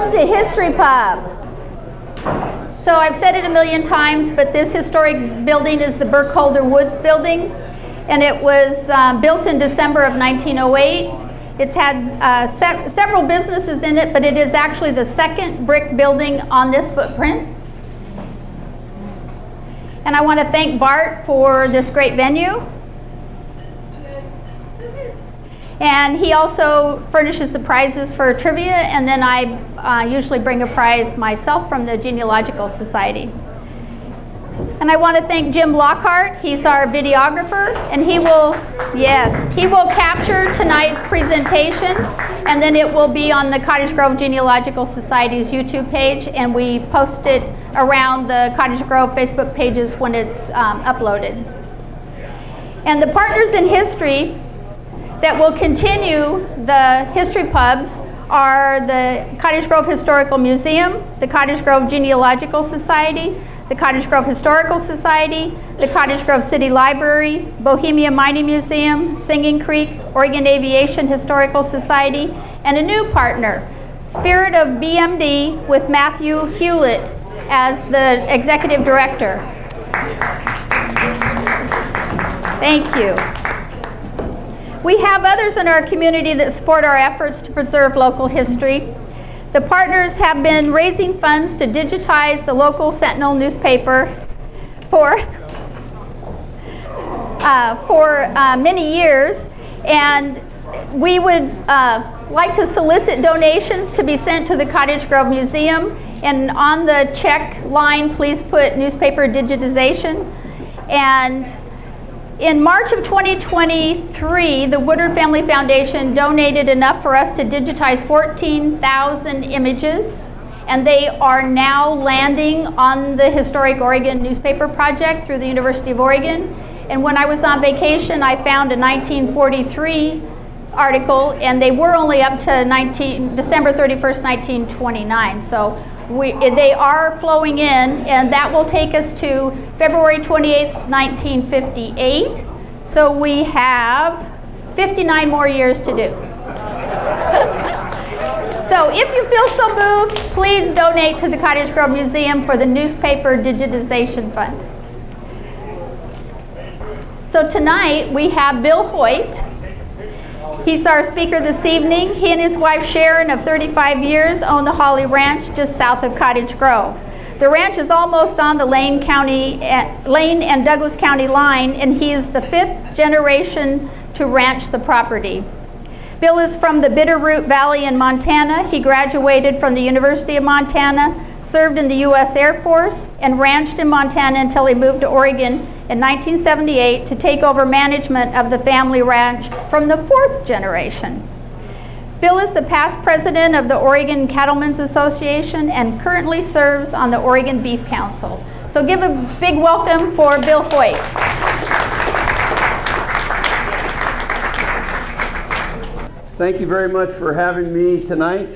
Welcome to History Pub. So I've said it a million times, but this historic building is the Burkholder Woods building, and it was built in December of 1908. It's had several businesses in it, but it is actually the second brick building on this footprint. And I want to thank Bart for this great venue. And he also furnishes the prizes for trivia, and then I usually bring a prize myself from the Genealogical Society. And I want to thank Jim Lockhart. He's our videographer, and he will capture tonight's presentation, and then it will be on the Cottage Grove Genealogical Society's YouTube page, and we post it around the Cottage Grove Facebook pages when it's uploaded. And the partners in history that will continue the history pubs are the Cottage Grove Historical Museum, the Cottage Grove Genealogical Society, the Cottage Grove Historical Society, the Cottage Grove City Library, Bohemia Mining Museum, Singing Creek, Oregon Aviation Historical Society, and a new partner, Spirit of BMD, with Matthew Hewlett as the executive director. Thank you. We have others in our community that support our efforts to preserve local history. The partners have been raising funds to digitize the local Sentinel newspaper for many years, and we would like to solicit donations to be sent to the Cottage Grove Museum, and on the check line please put newspaper digitization. And in March of 2023, the Woodard Family Foundation donated enough for us to digitize 14,000 images, and they are now landing on the Historic Oregon Newspaper Project through the University of Oregon. And when I was on vacation, I found a 1943 article, and they were only up to December 31st, 1929. So they are flowing in, and that will take us to February 28th, 1958. So we have 59 more years to do. So if you feel so moved, please donate to the Cottage Grove Museum for the newspaper digitization fund. So tonight we have Bill Hoyt. He's our speaker this evening. He and his wife Sharon of 35 years own the Hawley Ranch just south of Cottage Grove. The ranch is almost on the Lane and Douglas County line, and he is the 5th generation to ranch the property. Bill is from the Bitterroot Valley in Montana. He graduated from the University of Montana, served in the U.S. Air Force, and ranched in Montana until he moved to Oregon in 1978 to take over management of the family ranch from the 4th generation. Bill is the past president of the Oregon Cattlemen's Association and currently serves on the Oregon Beef Council. So give a big welcome for Bill Hoyt. Thank you very much for having me tonight.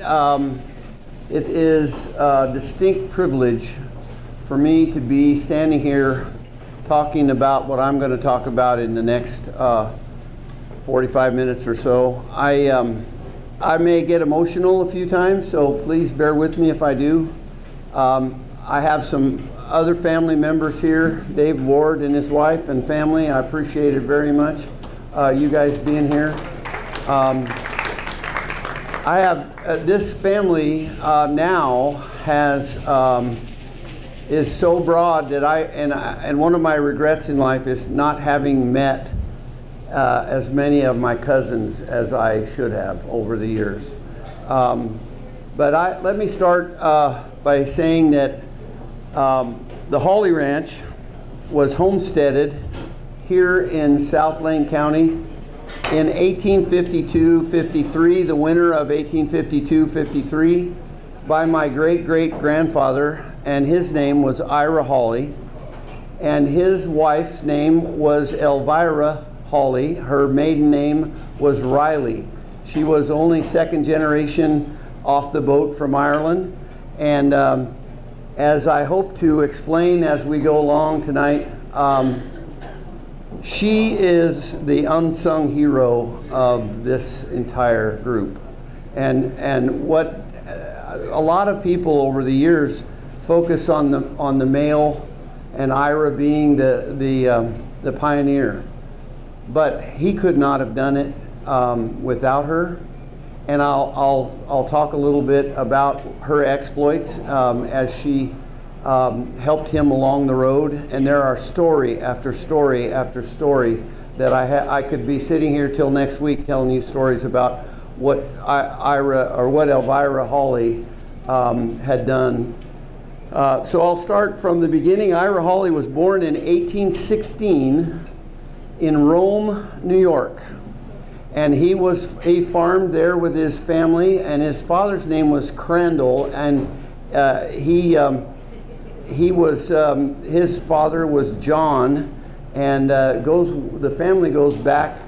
It is a distinct privilege for me to be standing here talking about what I'm going to talk about in the next 45 minutes or so. I may get emotional a few times, so please bear with me if I do. I have some other family members here, Dave Ward and his wife and family. I appreciate it very much, you guys being here. I have this family now has is so broad that and one of my regrets in life is not having met as many of my cousins as I should have over the years. But let me start by saying that the Hawley Ranch was homesteaded here in South Lane County in 1852-53, the winter of 1852-53, by my great-great-grandfather, and his name was Ira Hawley, and his wife's name was Elvira Hawley. Her maiden name was Riley. She was only 2nd generation off the boat from Ireland, and as I hope to explain as we go along tonight, she is the unsung hero of this entire group. And what a lot of people over the years focus on the male, and Ira being the pioneer, but he could not have done it without her. And I'll talk a little bit about her exploits as she helped him along the road. And there are story after story after story that I could be sitting here till next week telling you stories about what what Elvira Hawley had done. So I'll start from the beginning. Ira Hawley was born in 1816 in Rome, New York. And he farmed there with his family, and his father's name was Crandall, and his father was John, and the family goes back.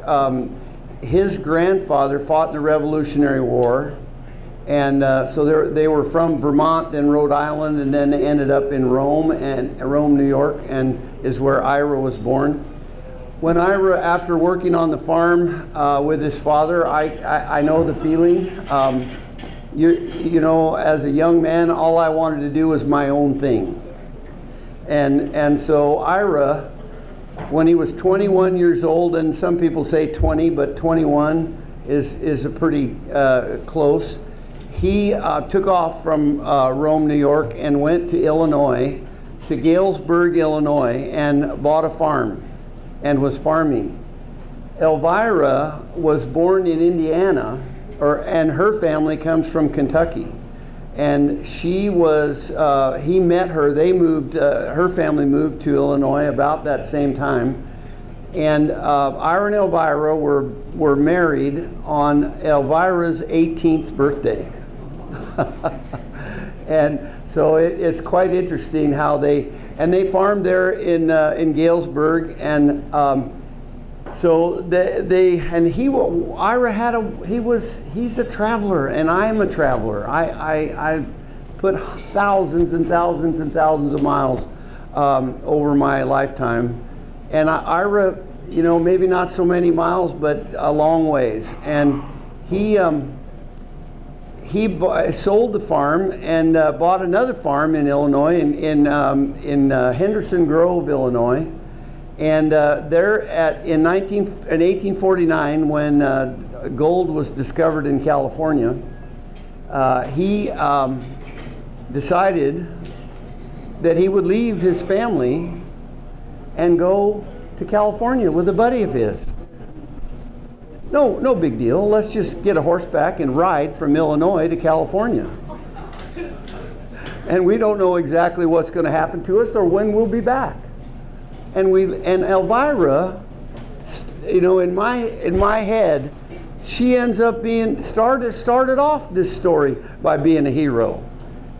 His grandfather fought in the Revolutionary War, and so they were from Vermont, then Rhode Island, and then they ended up in Rome, New York, and is where Ira was born. When Ira, after working on the farm with his father, I know the feeling. You know, as a young man, all I wanted to do was my own thing. And so Ira, when he was 21 years old, and some people say 20, but 21 is a pretty close, he took off from Rome, New York, and went to Illinois, to Galesburg, Illinois, and bought a farm and was farming. Elvira was born in Indiana, and her family comes from Kentucky. And he met her, her family moved to Illinois about that same time. And Ira and Elvira were married on Elvira's 18th birthday. And so it's quite interesting how they farmed there in Galesburg, and so he's a traveler, and I'm a traveler. I put thousands and thousands and thousands of miles over my lifetime, and Ira, you know, maybe not so many miles, but a long ways. And he sold the farm and bought another farm in Illinois, in Henderson Grove, Illinois. And in 1849, when gold was discovered in California, he decided that he would leave his family and go to California with a buddy of his. No big deal. Let's just get a horseback and ride from Illinois to California. And we don't know exactly what's going to happen to us or when we'll be back. And Elvira, you know, in my head, she ends up being started off this story by being a hero.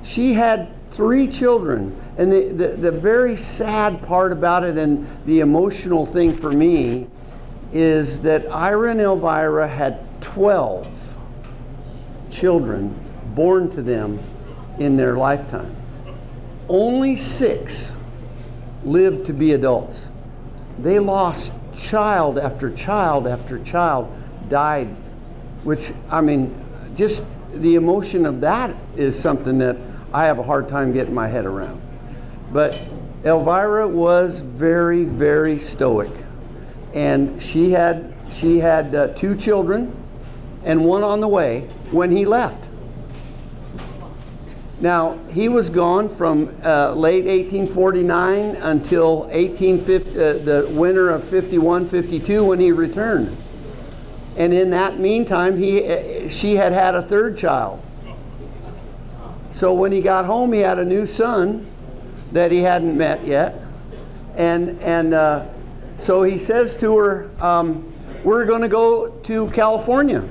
She had 3 children, and the very sad part about it, and the emotional thing for me, is that Ira and Elvira had 12 children born to them in their lifetime. Only 6 lived to be adults. They lost child after child after child, died, which, I mean, just the emotion of that is something that I have a hard time getting my head around. But Elvira was very, very stoic. And she had 2 children and 1 on the way when he left. Now, he was gone from late 1849 until the winter of 51, 52 when he returned. And in that meantime, she had a 3rd child. So when he got home, he had a new son that he hadn't met yet. So he says to her, we're going to go to California.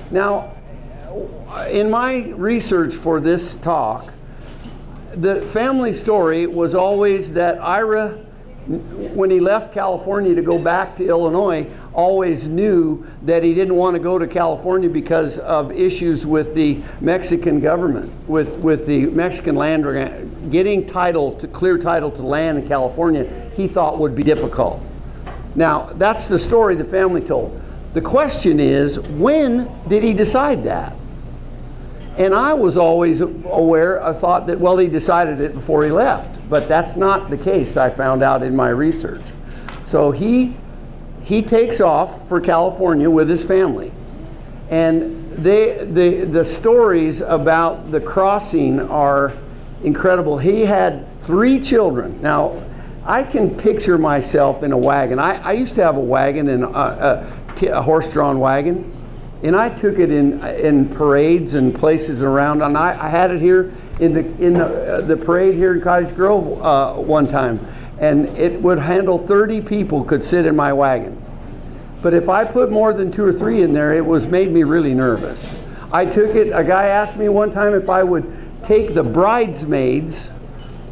Now, in my research for this talk, the family story was always that Ira, when he left California to go back to Illinois, always knew that he didn't want to go to California because of issues with the Mexican government, with the Mexican land grant. Getting clear title to land in California, he thought would be difficult. Now, that's the story the family told. The question is, when did he decide that? And I was always aware, I thought that, well, he decided it before he left. But that's not the case, I found out in my research. So he takes off for California with his family. And the stories about the crossing are incredible. He had 3 children. Now, I can picture myself in a wagon. I used to have a wagon, and a horse-drawn wagon, and I took it in parades and places around. And I had it here in the parade here in Cottage Grove one time, and it would handle 30 people could sit in my wagon. But if I put more than 2 or 3 in there, made me really nervous. I took it. A guy asked me one time if I would take the bridesmaids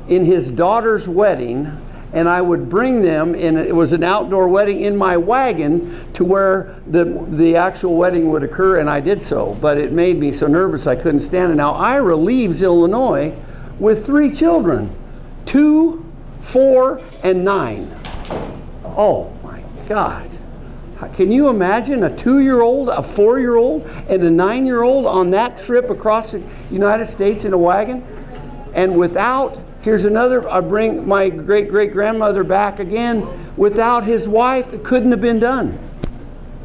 in his daughter's wedding, and I would bring them, and it was an outdoor wedding, in my wagon to where the actual wedding would occur, and I did so. But it made me so nervous I couldn't stand it. Now, Ira leaves Illinois with 3 children, 2, 4, and 9. Oh my gosh. Can you imagine a 2-year-old, a 4-year-old, and a 9-year-old on that trip across the United States in a wagon? And without, here's another, I bring my great-great-grandmother back again, without his wife, it couldn't have been done.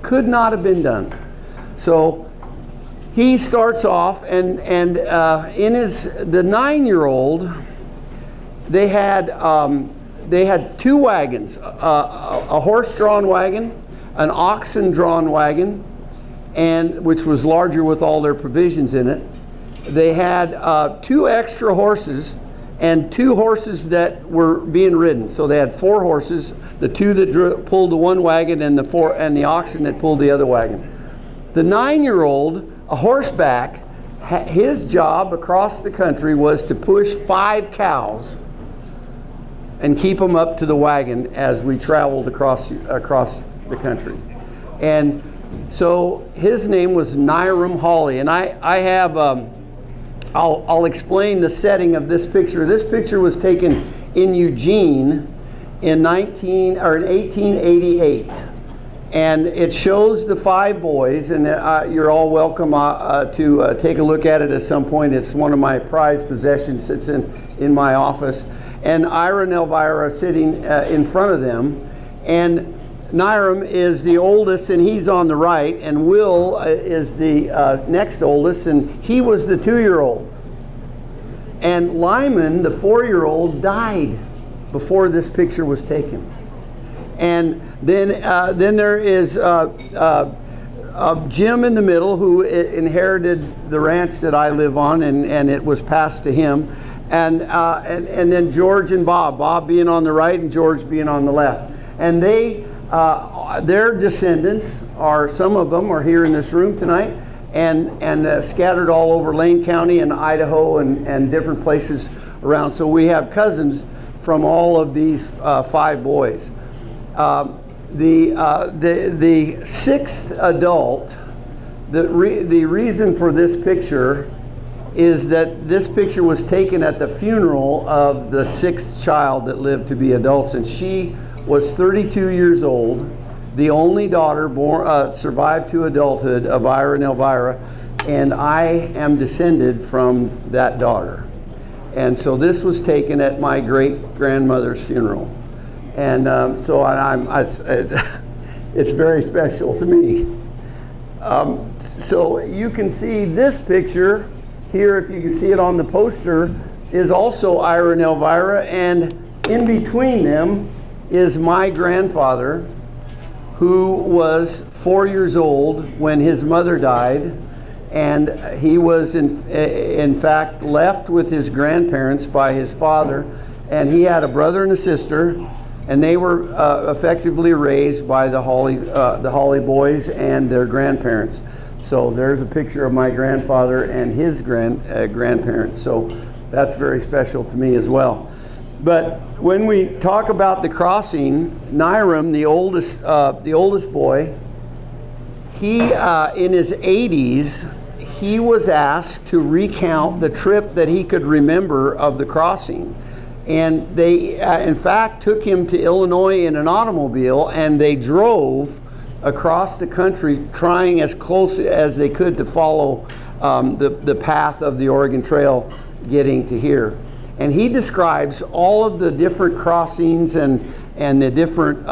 Could not have been done. So he starts off, and in the 9-year-old, they had 2 wagons, a horse-drawn wagon, an oxen-drawn wagon, and which was larger with all their provisions in it. They had 2 extra horses and 2 horses that were being ridden. So they had 4 horses, the 2 that pulled the one wagon and the oxen that pulled the other wagon. The 9-year-old, a horseback, his job across the country was to push 5 cows and keep them up to the wagon as we traveled across the country. And so his name was Hawley. And I have, I'll explain the setting of this picture. This picture was taken in Eugene in 1888. And it shows the 5 boys, and you're all welcome to take a look at it at some point. It's one of my prized possessions. It's in my office. And Ira and Elvira are sitting in front of them. And Niram is the oldest, and he's on the right, and Will is the next oldest, and he was the 2-year-old. And Lyman, the 4-year-old, died before this picture was taken. And then there is Jim in the middle, who inherited the ranch that I live on, and it was passed to him. And then George and Bob being on the right and George being on the left. And their descendants some of them are here in this room tonight, and scattered all over Lane County and Idaho and different places around. So we have cousins from all of these 5 boys. The 6th adult, the reason for this picture is that this picture was taken at the funeral of the 6th child that lived to be adults, and she was 32 years old, the only daughter survived to adulthood of Ira and Elvira, and I am descended from that daughter. And so this was taken at my great-grandmother's funeral. And so it's very special to me. So you can see this picture here, if you can see it on the poster, is also Ira and Elvira, and in between them is my grandfather, who was 4 years old when his mother died, and he was in fact left with his grandparents by his father, and he had a brother and a sister, and they were effectively raised by the Hawley boys and their grandparents. So there's a picture of my grandfather and his grandparents. So that's very special to me as well. But when we talk about the crossing, Niram, the oldest boy, he in his 80s, he was asked to recount the trip that he could remember of the crossing. And they, in fact, took him to Illinois in an automobile, and they drove across the country trying as close as they could to follow the path of the Oregon Trail getting to here. And he describes all of the different crossings and the different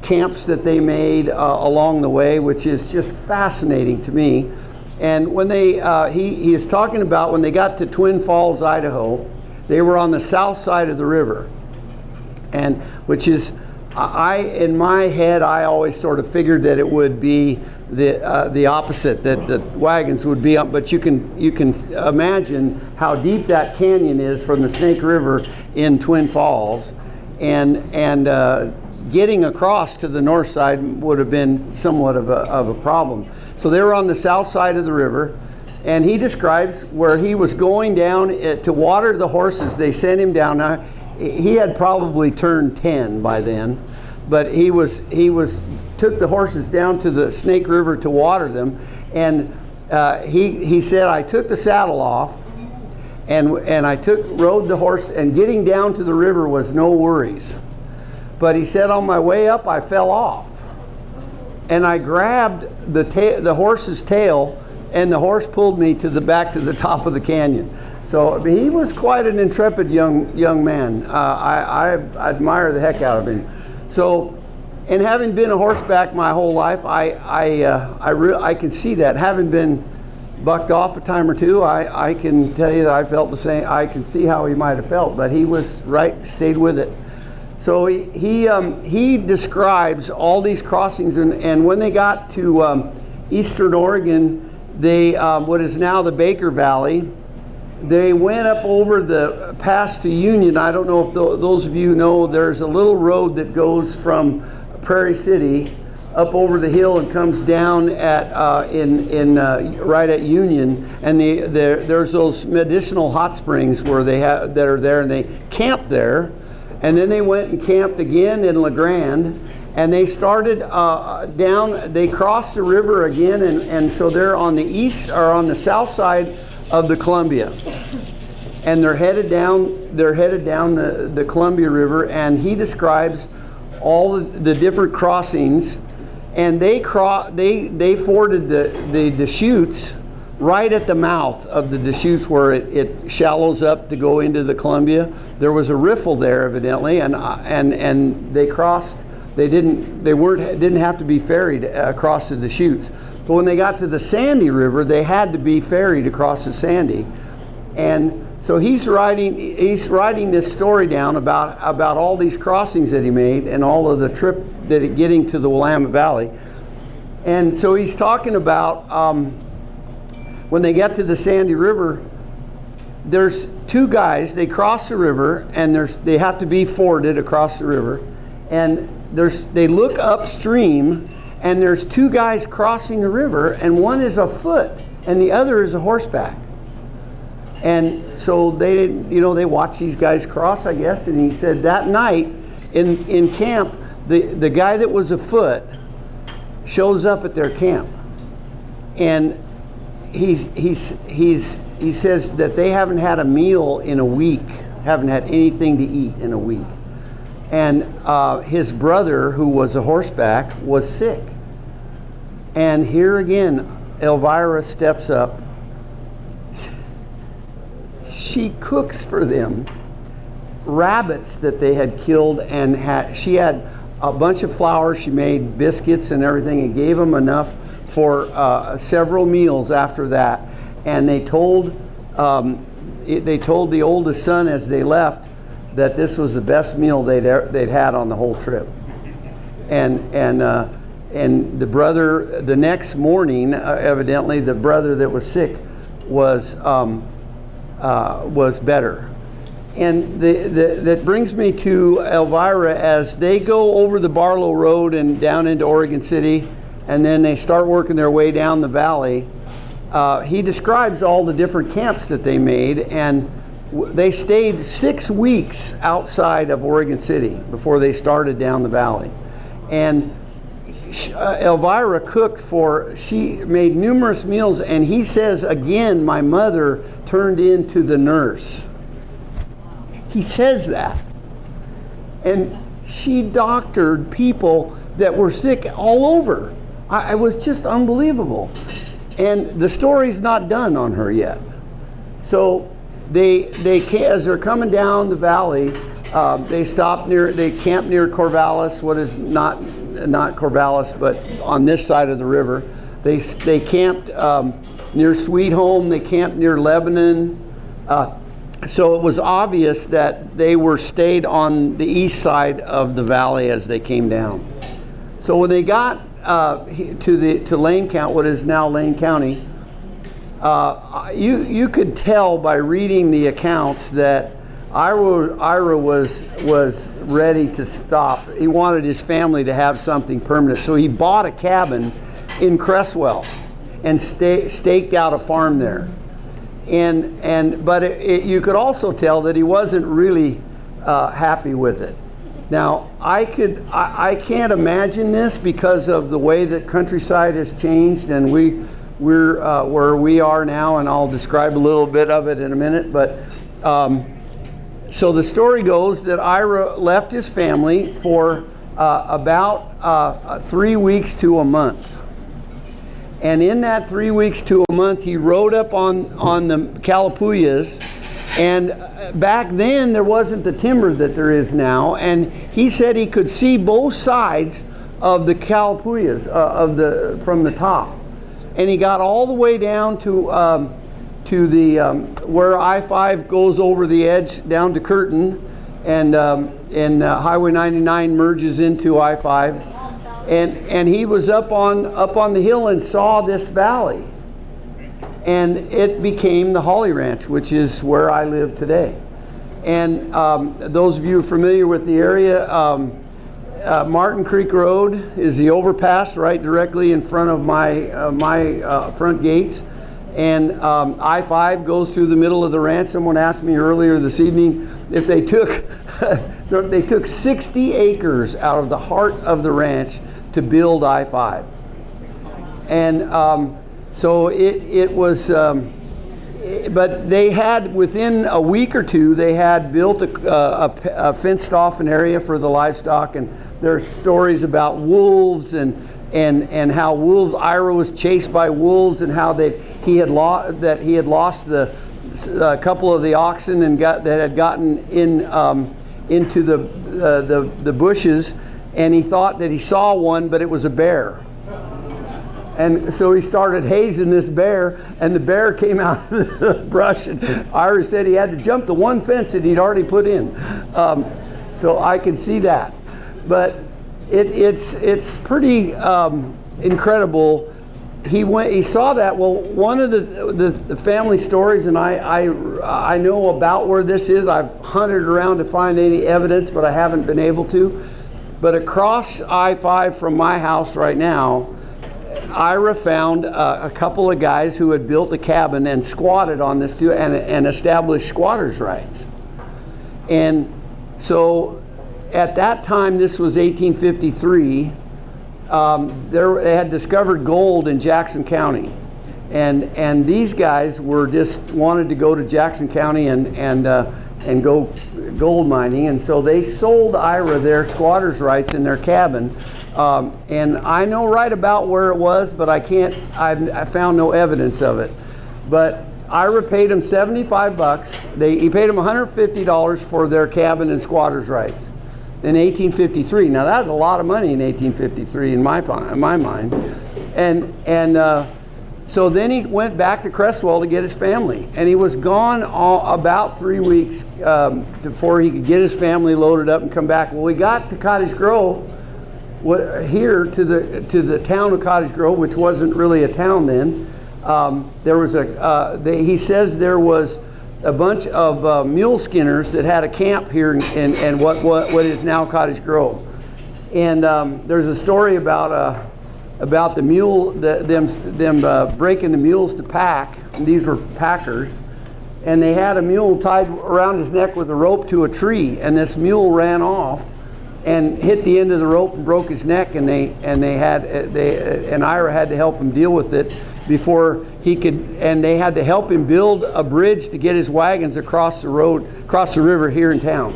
camps that they made along the way, which is just fascinating to me. And when he is talking about when they got to Twin Falls, Idaho, they were on the south side of the river, and which is, in my head, I always sort of figured that it would be the opposite, that the wagons would be up. But you can imagine how deep that canyon is from the Snake River in Twin Falls, and getting across to the north side would have been somewhat of a problem. So they were on the south side of the river, and he describes where he was going down to water the horses. They sent him down. Now, he had probably turned 10 by then, but he took the horses down to the Snake River to water them, and he said, I took the saddle off, and I rode the horse, and getting down to the river was no worries. But he said, on my way up, I fell off, and I grabbed the horse's tail, and the horse pulled me back to the top of the canyon. So he was quite an intrepid young man. I admire the heck out of him. So, and having been a horseback my whole life, I can see that. Having been bucked off a time or two, I can tell you that I felt the same. I can see how he might have felt, but he was right, stayed with it. So he describes all these crossings, and when they got to eastern Oregon, what is now the Baker Valley, they went up over the pass to Union. I don't know if those of you know, there's a little road that goes from Prairie City up over the hill and comes down at right at Union, and there's those medicinal hot springs where that are there, and they camped there, and then they went and camped again in La Grande, and they started down. They crossed the river again, and so they're on the east or on the south side of the Columbia, and they're headed down the Columbia River, and he describes all the different crossings, and they forded the Deschutes right at the mouth of the Deschutes, where it shallows up to go into the Columbia. There was a riffle there evidently, and they crossed. They didn't have to be ferried across the Deschutes. But when they got to the Sandy River, they had to be ferried across the Sandy. And so he's writing this story down about all these crossings that he made and all of the trip getting to the Willamette Valley. And so he's talking about when they get to the Sandy River, there's two guys. They cross the river, and they have to be forded across the river, and they look upstream, and there's two guys crossing the river, and one is afoot and the other is a horseback. And so they watch these guys cross, I guess. And he said that night in camp, the guy that was afoot shows up at their camp, and he says that they haven't had a meal in a week, haven't had anything to eat in a week. And his brother, who was a horseback, was sick. And here again, Elvira steps up. She cooks for them rabbits that they had killed, and she had a bunch of flour. She made biscuits and everything, and gave them enough for several meals after that. And they told the oldest son as they left that this was the best meal they'd had on the whole trip. And the brother, the next morning, evidently the brother that was sick was better. And that brings me to Elvira as they go over the Barlow Road and down into Oregon City, and then they start working their way down the valley. He describes all the different camps that they made, and they stayed 6 weeks outside of Oregon City before they started down the valley. And Elvira she made numerous meals, and he says again, my mother turned into the nurse. He says that. And she doctored people that were sick all over. It was just unbelievable. And the story's not done on her yet. So as they're coming down the valley, they camp near Corvallis, what is not Corvallis, but on this side of the river. They camped near Sweet Home, they camped near Lebanon. So it was obvious that they were stayed on the east side of the valley as they came down. So when they got to Lane County, what is now Lane County, you could tell by reading the accounts that Ira was ready to stop. He wanted his family to have something permanent, so he bought a cabin in Cresswell and staked out a farm there. But you could also tell that he wasn't really happy with it. Now I can't imagine this because of the way that Countryside has changed, and we're where we are now, and I'll describe a little bit of it in a minute. But so the story goes that Ira left his family for about 3 weeks to a month. And in that 3 weeks to a month, he rode up on the Calapuyas. And back then, there wasn't the timber that there is now. And he said he could see both sides of the Calapuyas from the top. And he got all the way down to the where I-5 goes over the edge down to Curtin, and Highway 99 merges into I-5. And he was up on the hill and saw this valley, and it became the Hawley Ranch, which is where I live today. And those of you familiar with the area, Martin Creek Road is the overpass right directly in front of my front gates, and I-5 goes through the middle of the ranch. Someone asked me earlier this evening if they took so they took 60 acres out of the heart of the ranch to build I-5. And so it was, but they had, within a week or two, they had built a fenced off an area for the livestock, and there are stories about wolves and how wolves, Ira was chased by wolves, and how he had lost a couple of the oxen and that had gotten into the bushes, and he thought that he saw one, but it was a bear. And so he started hazing this bear, and the bear came out of the brush, and Ira said he had to jump the one fence that he'd already put in. So I can see that. But it's pretty incredible. He saw that. Well, one of the family stories, and I know about where this is. I've hunted around to find any evidence, but I haven't been able to. But across I-5 from my house right now, Ira found a couple of guys who had built a cabin and squatted on this too, and established squatters' rights. And so at that time, this was 1853, they had discovered gold in Jackson County. And these guys were just wanted to go to Jackson County and go gold mining, and so they sold Ira their squatters' rights in their cabin. And I know right about where it was, but I found no evidence of it. But Ira paid them $75. He paid them $150 for their cabin and squatters' rights in 1853. Now that's a lot of money in 1853 in my mind. And so then he went back to Cresswell to get his family, and he was gone about 3 weeks before he could get his family loaded up and come back. Well, we got to Cottage Grove, here to the town of Cottage Grove, which wasn't really a town then. There was he says there was a bunch of mule skinners that had a camp here in what is now Cottage Grove. And there's a story about the mule, them breaking the mules to pack. These were packers, and they had a mule tied around his neck with a rope to a tree, and this mule ran off and hit the end of the rope and broke his neck, and Ira had to help him deal with it before he could, and they had to help him build a bridge to get his wagons across the river here in town.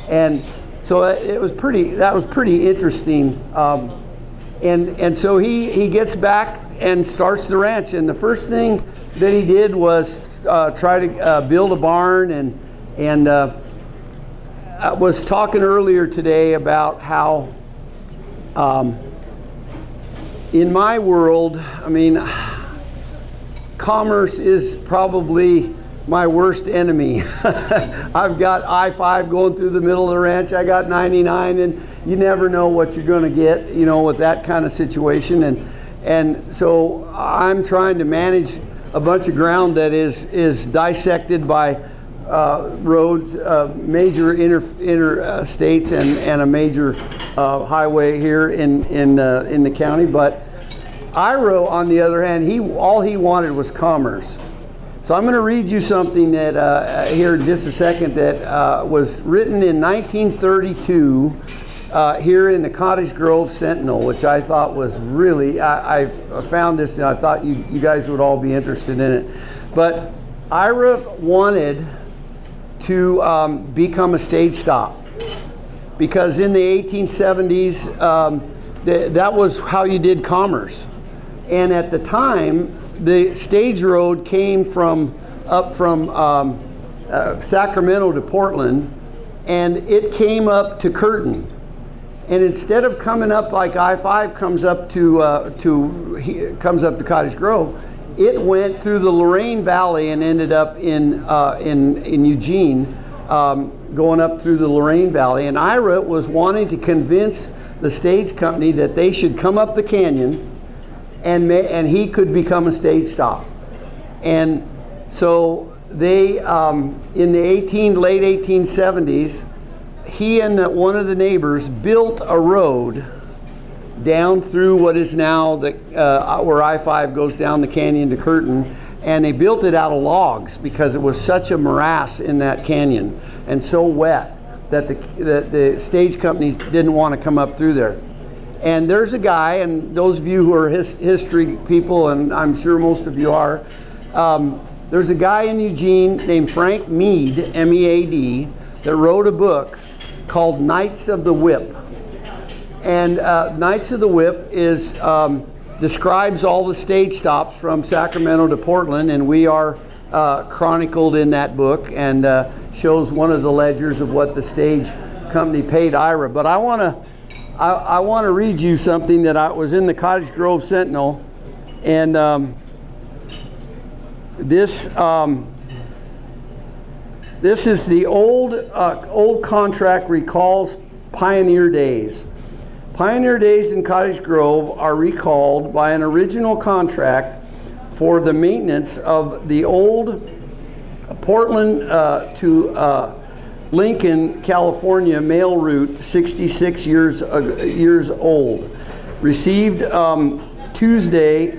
And so that was pretty interesting. And so he gets back, and starts the ranch. And the first thing that he did was try to build a barn, and I was talking earlier today about how in my world, I mean, commerce is probably my worst enemy. I've got I-5 going through the middle of the ranch. I got 99, and you never know what you're going to get, you know, with that kind of situation. And so I'm trying to manage a bunch of ground that is dissected by roads, major interstates, and a major highway here in the county. But Ira, on the other hand, all he wanted was commerce. So I'm going to read you something that here in just a second that was written in 1932 here in the Cottage Grove Sentinel, which I thought was really, I found this and I thought you guys would all be interested in it. But Ira wanted to become a stage stop, because in the 1870s that was how you did commerce. And at the time, the stage road came up from Sacramento to Portland, and it came up to Curtin. And instead of coming up like I-5 comes up to Cottage Grove, it went through the Lorain Valley and ended up in Eugene, going up through the Lorain Valley. And Ira was wanting to convince the stage company that they should come up the canyon, and he could become a stage stop. And so they, in the late 1870s, he and one of the neighbors built a road down through what is now where I-5 goes down the canyon to Curtin, and they built it out of logs because it was such a morass in that canyon and so wet that the stage companies didn't want to come up through there. And there's a guy, and those of you who are history people, and I'm sure most of you are, there's a guy in Eugene named Frank Mead, M-E-A-D, that wrote a book called Knights of the Whip. And Knights of the Whip describes all the stage stops from Sacramento to Portland, and we are chronicled in that book, and shows one of the ledgers of what the stage company paid Ira. But I want to read you something that was in the Cottage Grove Sentinel, and this is the old contract recalls pioneer days. Pioneer days in Cottage Grove are recalled by an original contract for the maintenance of the old Portland to Lincoln, California mail route, 66 years old. Received Tuesday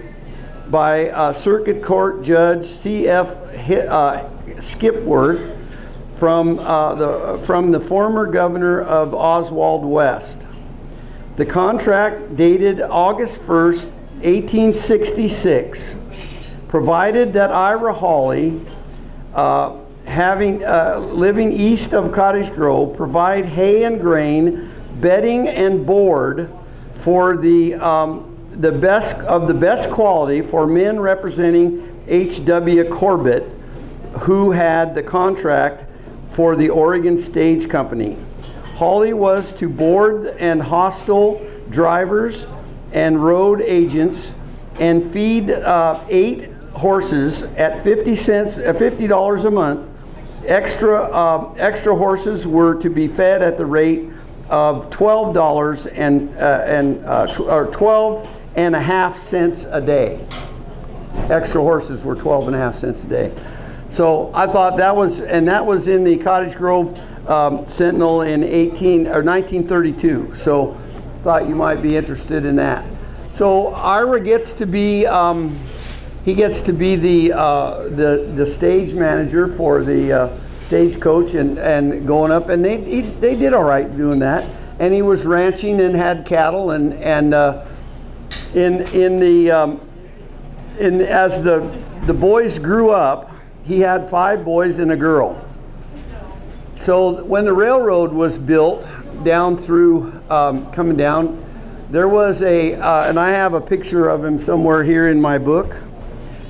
by Circuit Court Judge C.F. Skipworth from the former governor of Oswald West. The contract, dated August 1st, 1866, provided that Ira Hawley, living east of Cottage Grove, provide hay and grain, bedding and board for the best quality for men representing H.W. Corbett, who had the contract for the Oregon Stage Company. Hawley was to board and hostel drivers and road agents and feed 8 horses at $50 a month. Extra horses were to be fed at the rate of $12 or 12.5 cents a day. Extra horses were 12.5 cents a day. So I thought that was in the Cottage Grove Sentinel in 1932. So thought you might be interested in that. So Ira gets to be the stage manager for the stagecoach and going up, and they did all right doing that. And he was ranching and had cattle, and as the boys grew up, he had 5 boys and a girl. So when the railroad was built down through coming down, there was and I have a picture of him somewhere here in my book,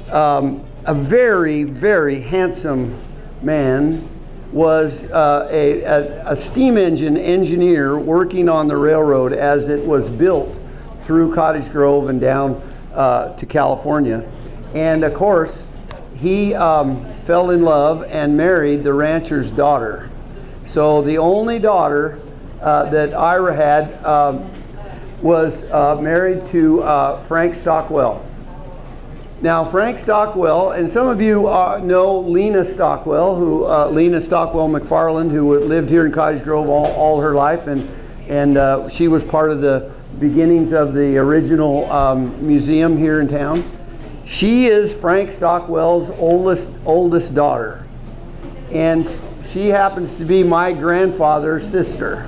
a very, very handsome man, was a steam engine engineer working on the railroad as it was built through Cottage Grove and down to California. And of course, he fell in love and married the rancher's daughter. So the only daughter that Ira had was married to Frank Stockwell. Now, Frank Stockwell, and some of you know Lena Stockwell, Lena Stockwell McFarland, who lived here in Cottage Grove all her life, and she was part of the beginnings of the original museum here in town. She is Frank Stockwell's oldest daughter, and she happens to be my grandfather's sister.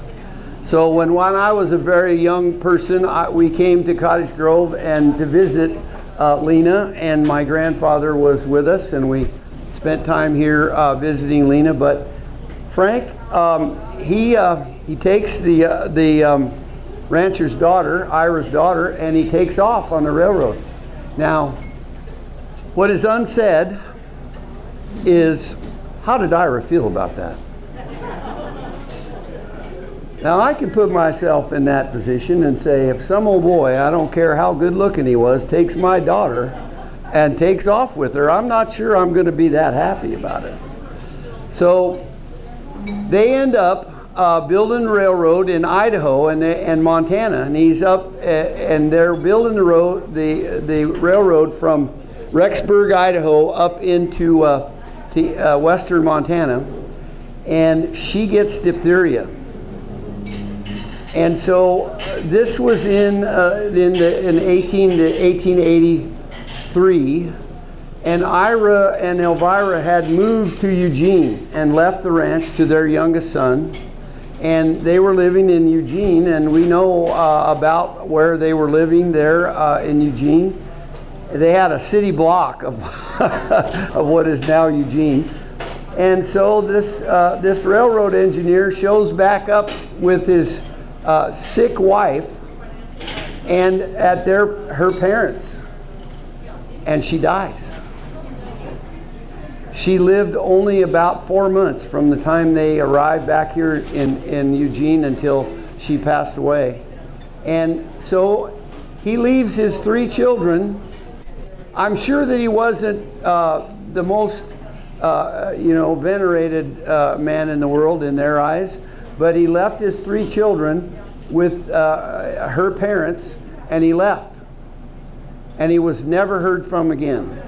So when I was a very young person, we came to Cottage Grove and to visit Lena, and my grandfather was with us, and we spent time here visiting Lena. But Frank, he takes the rancher's daughter, Ira's daughter, and he takes off on the railroad. Now, what is unsaid is, how did Ira feel about that? Now, I can put myself in that position and say, if some old boy, I don't care how good looking he was, takes my daughter and takes off with her, I'm not sure I'm going to be that happy about it. So they end up building a railroad in Idaho and Montana, and he's up and they're building the railroad from Rexburg, Idaho, up into western Montana, and she gets diphtheria. And so this was in 1883, and Ira and Elvira had moved to Eugene and left the ranch to their youngest son, and they were living in Eugene, and we know about where they were living there in Eugene. They had a city block of, of what is now Eugene. And so this railroad engineer shows back up with his sick wife and at her parents, and she dies. She lived only about 4 months from the time they arrived back here in Eugene until she passed away. And so he leaves his 3 children. I'm sure that he wasn't the most venerated man in the world in their eyes, but he left his 3 children with her parents, and he left. And he was never heard from again.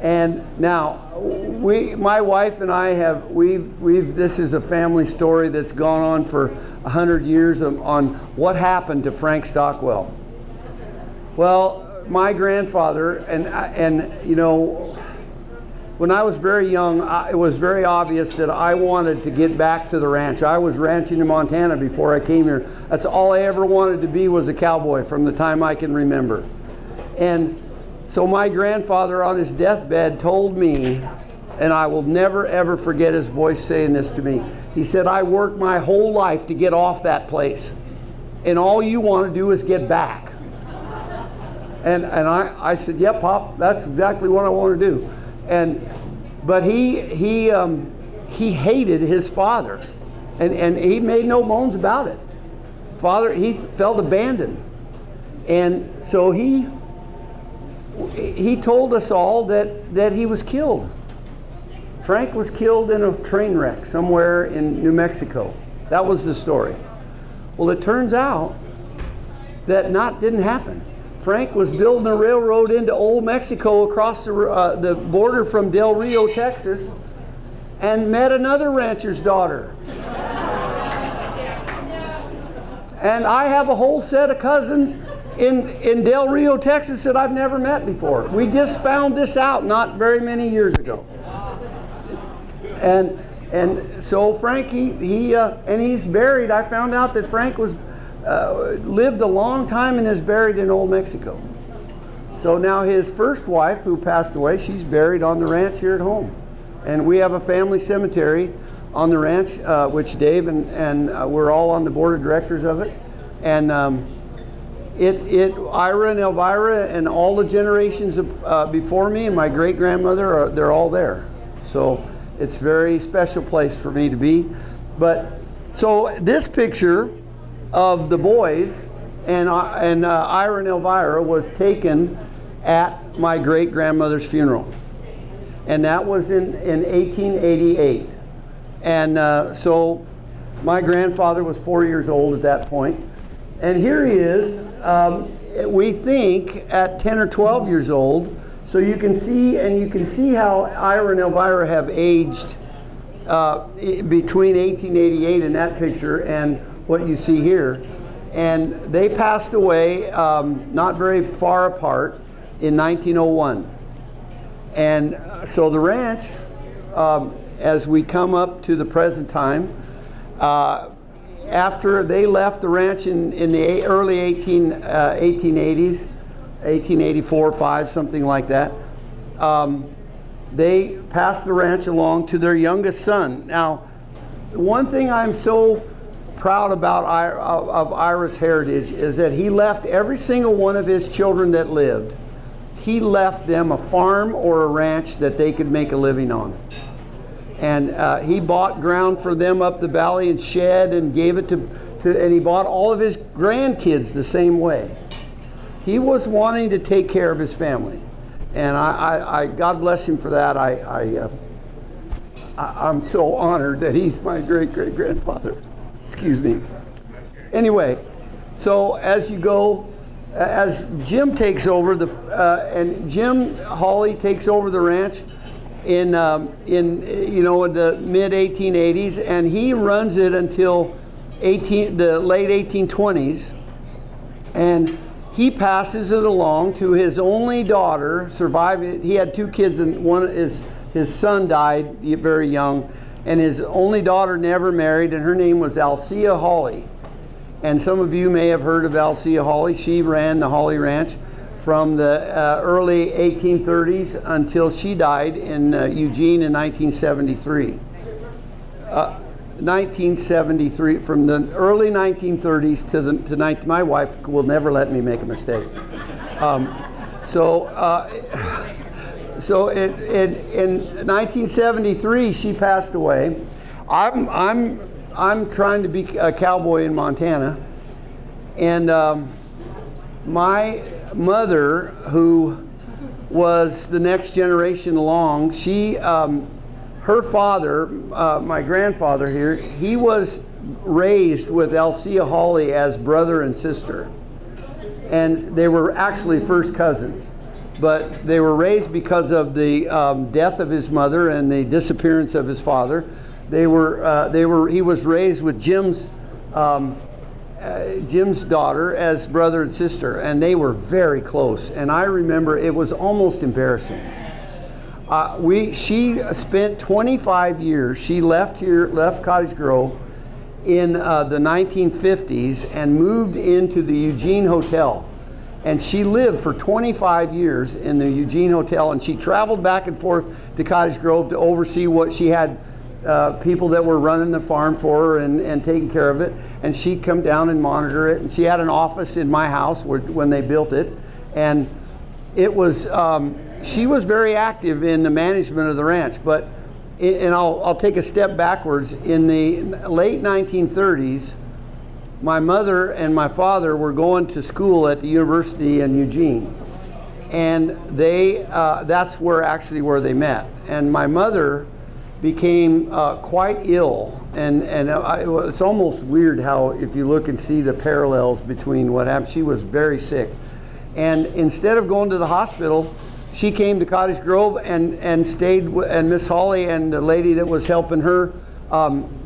And now, my wife and I this is a family story that's gone on for 100 years on what happened to Frank Stockwell. Well, my grandfather, and when I was very young, it was very obvious that I wanted to get back to the ranch. I was ranching in Montana before I came here. That's all I ever wanted to be, was a cowboy from the time I can remember. And so my grandfather on his deathbed told me, and I will never ever forget his voice saying this to me. He said, I worked my whole life to get off that place, and all you want to do is get back. And I said, yeah, Pop, that's exactly what I want to do. But he hated his father, and he made no bones about it. He felt abandoned, and so he told us all that he was killed. Frank was killed in a train wreck somewhere in New Mexico. That was the story. Well, it turns out that didn't happen. Frank was building a railroad into Old Mexico across the border from Del Rio, Texas, and met another rancher's daughter. And I have a whole set of cousins in Del Rio, Texas that I've never met before. We just found this out not very many years ago. And so Frank, he's buried. I found out that Frank lived a long time and is buried in Old Mexico. So now his first wife, who passed away, she's buried on the ranch here at home. And we have a family cemetery on the ranch, which Dave and we're all on the board of directors of it. And Ira and Elvira and all the generations before me and my great-grandmother, they're all there. So it's a very special place for me to be. But so this picture of the boys and Ira and Elvira was taken at my great-grandmother's funeral. And that was in 1888. And so my grandfather was 4 years old at that point. And here he is, we think, at 10 or 12 years old. So you can see how Ira and Elvira have aged between 1888 in that picture and what you see here. And they passed away not very far apart in 1901. And so the ranch, as we come up to the present time, after they left the ranch in the early 1880s, 1884, 5, something like that, they passed the ranch along to their youngest son. Now, one thing I'm so proud about of Ira's heritage is that he left every single one of his children that lived, he left them a farm or a ranch that they could make a living on. And he bought ground for them up the valley and shed and gave it to and he bought all of his grandkids the same way. He was wanting to take care of his family. And I God bless him for that. I'm so honored that he's my great-great-grandfather. Excuse me. Anyway, so as you go, as Jim takes over and Jim Hawley takes over the ranch in the mid 1880s, and he runs it until the late 1820s, and he passes it along to his only daughter. Survived. He had 2 kids, and his son died very young, and his only daughter never married, and her name was Alcea Hawley. And some of you may have heard of Alcea Hawley. She ran the Hawley Ranch from the early 1830s until she died in Eugene in 1973. 1973, from the early 1930s to my wife will never let me make a mistake. So in 1973 she passed away. I'm trying to be a cowboy in Montana, and my mother, who was the next generation along, her father, my grandfather here, he was raised with Alcea Hawley as brother and sister, and they were actually first cousins, but they were raised because of the death of his mother and the disappearance of his father. He was raised with Jim's daughter as brother and sister, and they were very close. And I remember it was almost embarrassing. She spent 25 years. She left Cottage Grove in the 1950s and moved into the Eugene Hotel. And she lived for 25 years in the Eugene Hotel, and she traveled back and forth to Cottage Grove to oversee what she had. People that were running the farm for her and taking care of it, and she'd come down and monitor it. And she had an office in my house when they built it, and it was she was very active in the management of the ranch. But and I'll take a step backwards. In the late 1930s, my mother and my father were going to school at the university in Eugene, and that's where they met. And my mother became quite ill, and it's almost weird how, if you look and see the parallels between what happened, she was very sick. And instead of going to the hospital, she came to Cottage Grove and stayed, and Miss Hawley and the lady that was helping her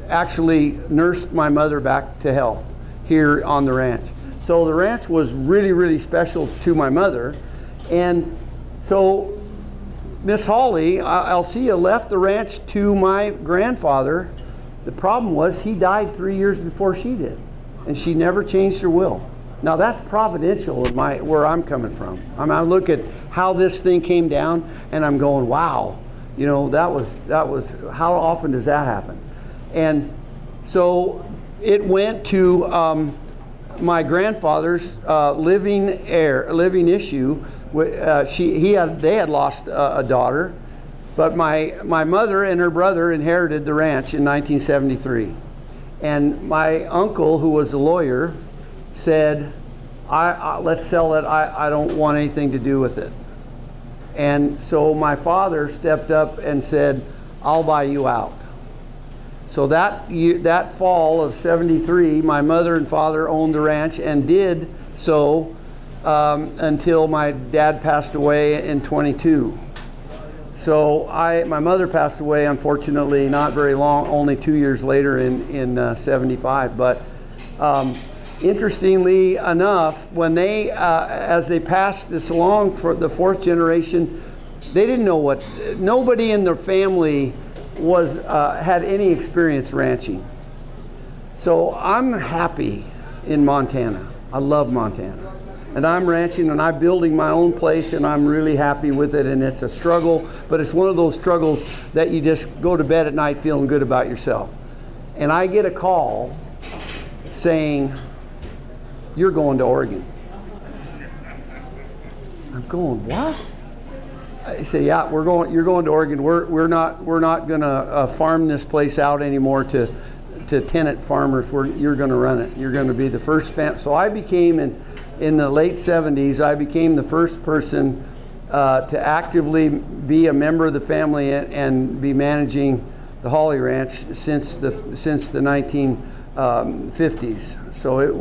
actually nursed my mother back to health here on the ranch. So the ranch was really, really special to my mother. And so Miss Hawley, Alcea, left the ranch to my grandfather. The problem was he died 3 years before she did, and she never changed her will. Now that's providential in where I'm coming from. I look at how this thing came down, and I'm going, wow, that was how often does that happen? And so it went to my grandfather's living issue. They had lost a daughter, but my mother and her brother inherited the ranch in 1973. And my uncle, who was a lawyer, said, let's sell it. I don't want anything to do with it. And so my father stepped up and said, I'll buy you out. So that fall of 73, my mother and father owned the ranch and did so until my dad passed away in 22. So my mother passed away, unfortunately, not very long, only 2 years later in 75. But interestingly enough, when as they passed this along for the fourth generation, they didn't know nobody in their family had any experience ranching. So I'm happy in Montana. I love Montana. And I'm ranching and I'm building my own place and I'm really happy with it, and it's a struggle, but it's one of those struggles that you just go to bed at night feeling good about yourself. And I get a call saying, you're going to Oregon. I'm going, what? I say, yeah, you're going to Oregon. We're not going to farm this place out anymore to tenant farmers. You're going to run it. You're going to be the first So I became in the late 70s, I became the first person to actively be a member of the family and be managing the Hawley Ranch since the 1950s. So it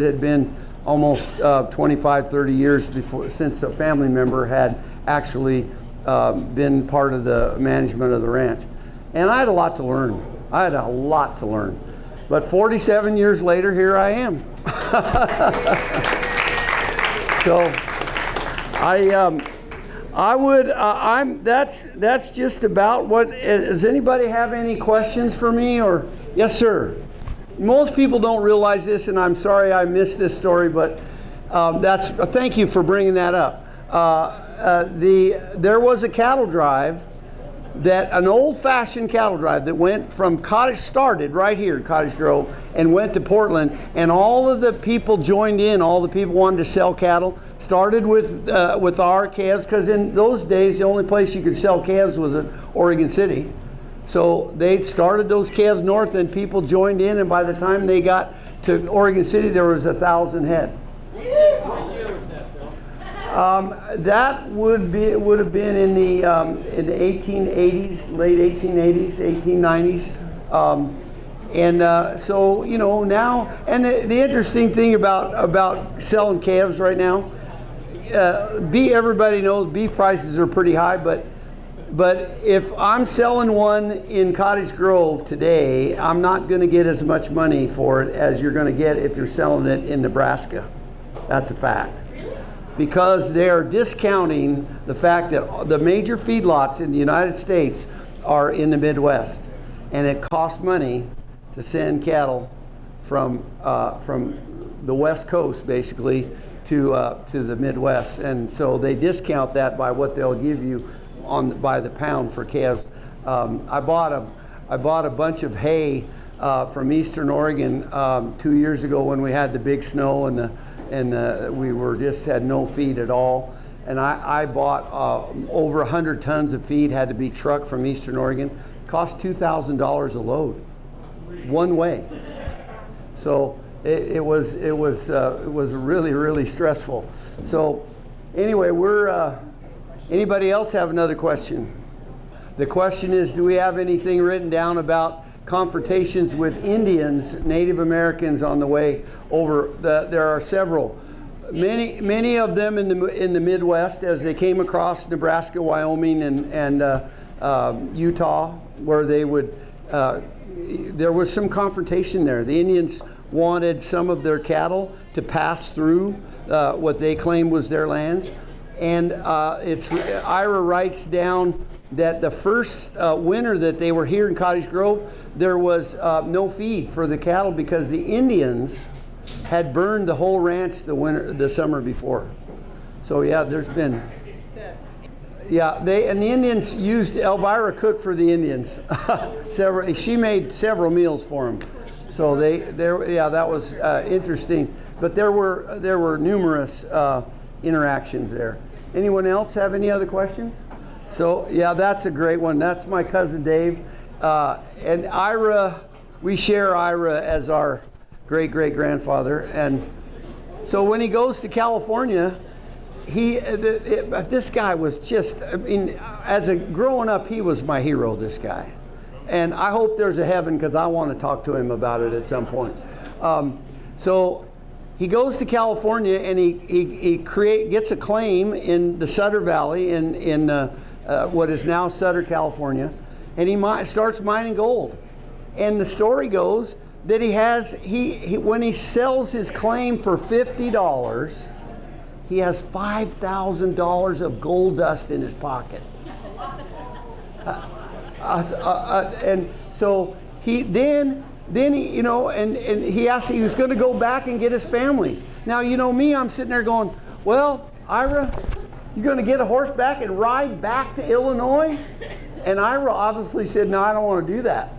had been almost 25, 30 years since a family member had actually been part of the management of the ranch. And I had a lot to learn. But 47 years later, here I am. So that's just about what. Does anybody have any questions for me? Or yes, sir. Most people don't realize this, and I'm sorry I missed this story, but thank you for bringing that up. There was a cattle drive, an old-fashioned cattle drive that went from started right here, Cottage Grove, and went to Portland, and all of the people joined in. All the people wanted to sell cattle. Started with our calves, because in those days the only place you could sell calves was at Oregon City. So they started those calves north, and people joined in, and by the time they got to Oregon City, there was 1,000 head. That would have been in the 1880s, late 1880s, 1890s, so now. And the interesting thing about selling calves right now, everybody knows beef prices are pretty high, but if I'm selling one in Cottage Grove today, I'm not going to get as much money for it as you're going to get if you're selling it in Nebraska. That's a fact. Because they are discounting the fact that the major feedlots in the United States are in the Midwest, and it costs money to send cattle from the West Coast basically to the Midwest, and so they discount that by what they'll give you by the pound for calves. I bought a bunch of hay from Eastern Oregon 2 years ago when we had the big snow and we had no feed at all. And I bought over 100 tons of feed, had to be trucked from Eastern Oregon. Cost $2,000 a load, one way. So it was really, really stressful. So anyway, anybody else have another question? The question is, do we have anything written down about confrontations with Indians, Native Americans on the way over? There are several, many of them in the Midwest as they came across Nebraska, Wyoming, and Utah, where they would. There was some confrontation there. The Indians wanted some of their cattle to pass through what they claimed was their lands, and Ira writes down that the first winter that they were here in Cottage Grove, there was no feed for the cattle because the Indians had burned the whole ranch the summer before. So yeah, there's been. Yeah, the Indians used Elvira cooked for the Indians. She made several meals for them. So that was interesting. But there were numerous interactions there. Anyone else have any other questions? So yeah, that's a great one. That's my cousin Dave, and Ira. We share Ira as our great-great-grandfather, and so when he goes to California, this guy was just, I mean, growing up, he was my hero, this guy. And I hope there's a heaven, because I want to talk to him about it at some point. So he goes to California, and he gets a claim in the Sutter Valley in what is now Sutter, California, and he starts mining gold. And the story goes that when he sells his claim for $50, he has $5,000 of gold dust in his pocket. And so he he was going to go back and get his family. Now, me, I'm sitting there going, well, Ira, you're going to get a horse back and ride back to Illinois? And Ira obviously said, no, I don't want to do that.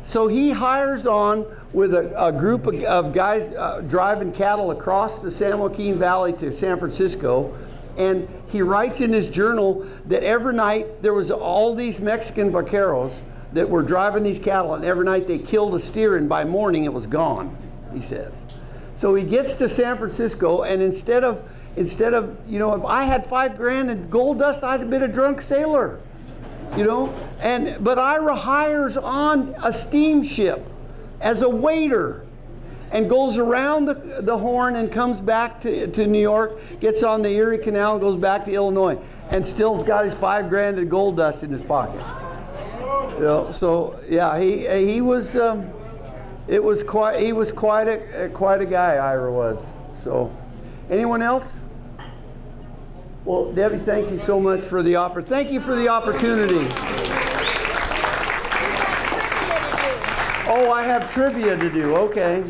So he hires on with a group of guys driving cattle across the San Joaquin Valley to San Francisco, and he writes in his journal that every night there was all these Mexican vaqueros that were driving these cattle, and every night they killed a steer, and by morning it was gone, he says. So he gets to San Francisco, and instead of if I had $5,000 in gold dust, I'd have been a drunk sailor. But Ira hires on a steamship as a waiter and goes around the Horn and comes back to New York, gets on the Erie Canal and goes back to Illinois, and still got his $5,000 in gold dust in his pocket. So yeah, he was quite a guy, Ira was. So anyone else? Well, Debbie, thank you so much for the Thank you for the opportunity. Oh, I have trivia to do. Okay.